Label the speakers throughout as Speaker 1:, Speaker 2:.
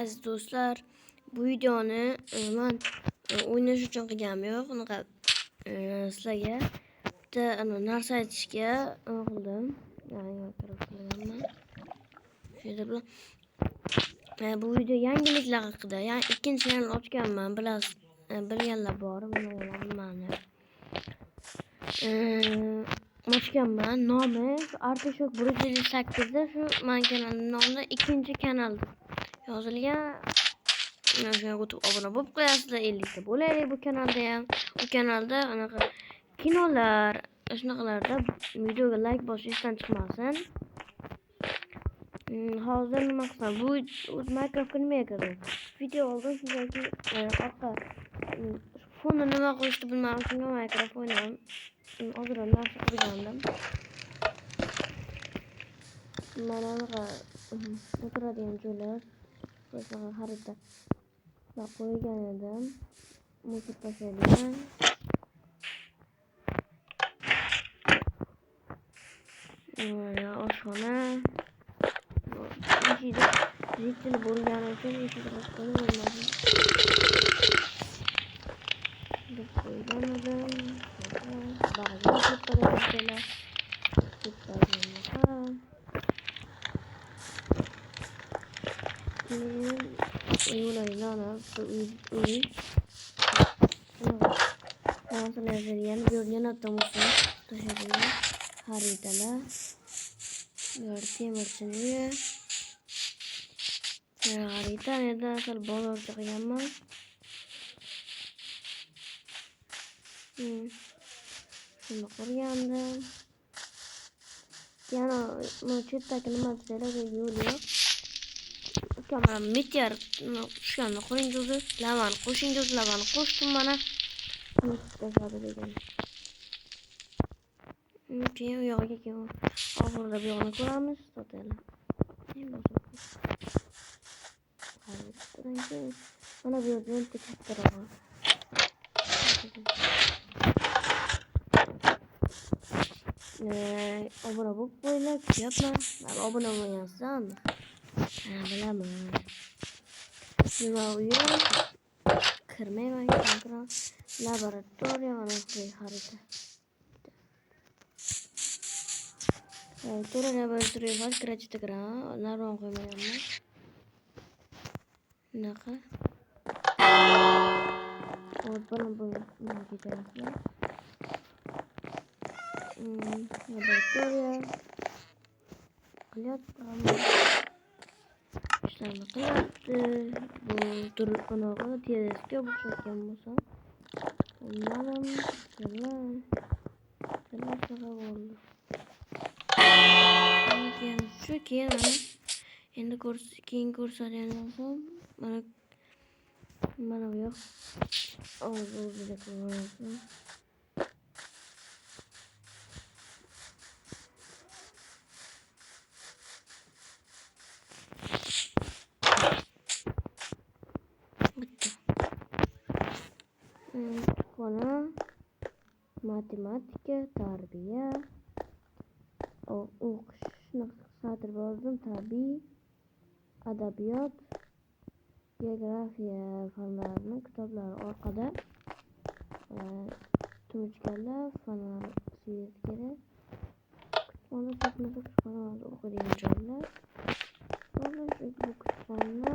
Speaker 1: Aziz do'stlar, bu videoni men o'ynash uchun qilganim yo'q. Unaqa sizlarga bitta narsa aytishga qildim. Bu video yangiliklar haqida. Yani ikkinchi kanal ochganman. Bilasiz, bilganlar bor, bilmaganlar ochganman. Nomi Artishok 158 da shu men kanalim nomida ikkinchi kanal yozilgan. Shunga o'tib obuna bo'lib qo'yasizlar. 50 ta bo'laylik bu kanalda ham. Bu kanalda anaqa kinolar, shunaqalarda videoga like bosish esdan chiqmasin. Hozir nima qilsam? Bu o'z Minecraftga nimaga kirdim? Video oldim shunchaki orqa fonni nima qo'yishni bilmadim. Shunga Minecraft o'ynayman. Ozroq narsa qilgandim. Mana o'tiradigan joylar, masalan, xarita qo'ygan edim. Mushuk tashlaydigan. Oshxona. Eshikda zikli bo'lgani uchun eshikni ochib bo'lmadim. Deb qo'ygan edim. Ba'zi kattalar haritalar, temirchilik, harita endi asal bozorcha qilganman. Shuni qurgandim. Yana bu chetdagi nima desanglar, yo'l yo'q. Kamera meteor tushganini qo'yingiz, lavani qo'shingiz, lavani qo'shdim mana. Tashladi degan. Keyin u yoqqa keyin oxirida bu yoqni ko'ramiz, sotaylik. Mana bu yerda bitta kattaroq. Obuna bo'lib qo'yinglar, kuyapman. Obuna bo'lgansan. Bilaman. Nima u yo'q? Kirmayman, kiram. Laboratoriya mana shu xarita. To'ra laboratoriya var, kirachita kiram. Narvon qo'ymayapman. Bunaqa. Hozir bilan nima kechirasizlar? Laboratoriya. Qilyapman. İşlerini qilyapti. Bu turib bunaqa teleskop o'xshatgan bo'lsam. Bilmadim. Shunaqa bo'ldi. Shu keyin endi keyin ko'rsatgan bo'lsam, mana bu yoq. O'ziga ko'rasiz. Konu matematika, tarbiya, o'qishni satr yozdim, tabiiy, adabiyot, geografiya fanlarining kitoblari orqada. Tushganlar fanlar siz kerak. Kutubxona sotmasa kutubxona o'qiydigan joylar. Mana shu kutubxona.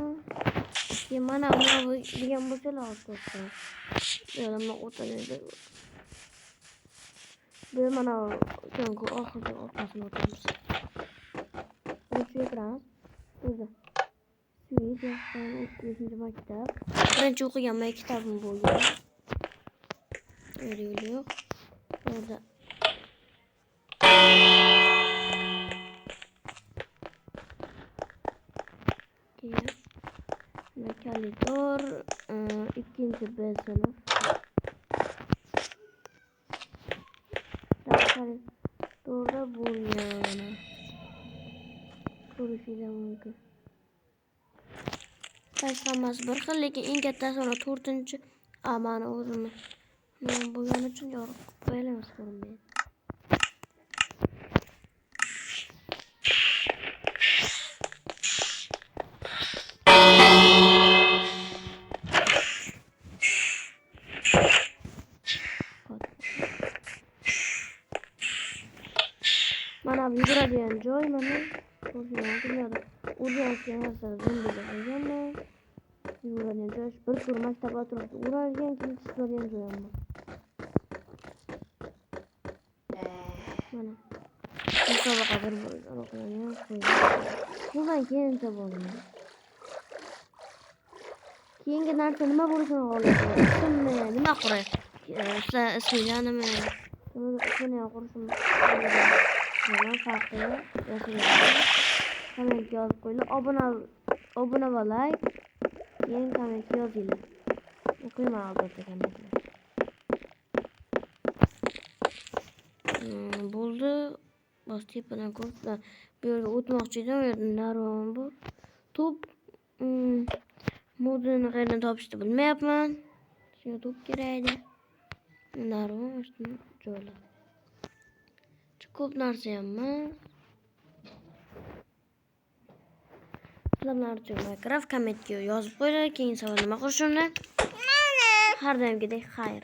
Speaker 1: Mana bu degan bo'lsalar o'qishsin. Yo'lma o'tadi. Bu mana so'nggi oxirgi orqasini o'tamiz. Uch ekran. O'zi. Suit yaxshidan 3 maktab. Birinchi o'qigan maktabim bo'lgan. Yo'q. Orada koridor, ikkinchi B sinf. Koridorda bo'lgan. Ko'rishingiz mumkin. Hammasi bir xil, lekin eng kattasi 4-chi amani o'zini. Men bo'lgani uchun yorib qo'yamiz ko'rinmaydi. bir tur maktabga turib urargan keyin chiqargan joyim bor. Mana. Musobaqadir aniqlangan bu men keyincha bo'laman. Keyingi narsa nima bo'lishini xohlayman. Ismni nima qo'ray? Ismini nima? Ismini qo'yishim. Nima farqi? Komment yozib qo'yinglar. Obuna va like. Keyin komment yozinglar. O'qiyman albatta kommentni. Bo'ldi. Bosib bana ko'rsa bu yerga o'tmoqchi edim. U yerda narvon bor. Top modini qayerdan topishni bilmayapman. Shunga top kerak edi. Narvon ustini joyla. Ko'p narsa ham emas. Sizlar uchun Minecraft kommentga yozib qo'yinglar. Keyin savol nima qilishimni har doimgidek xayr.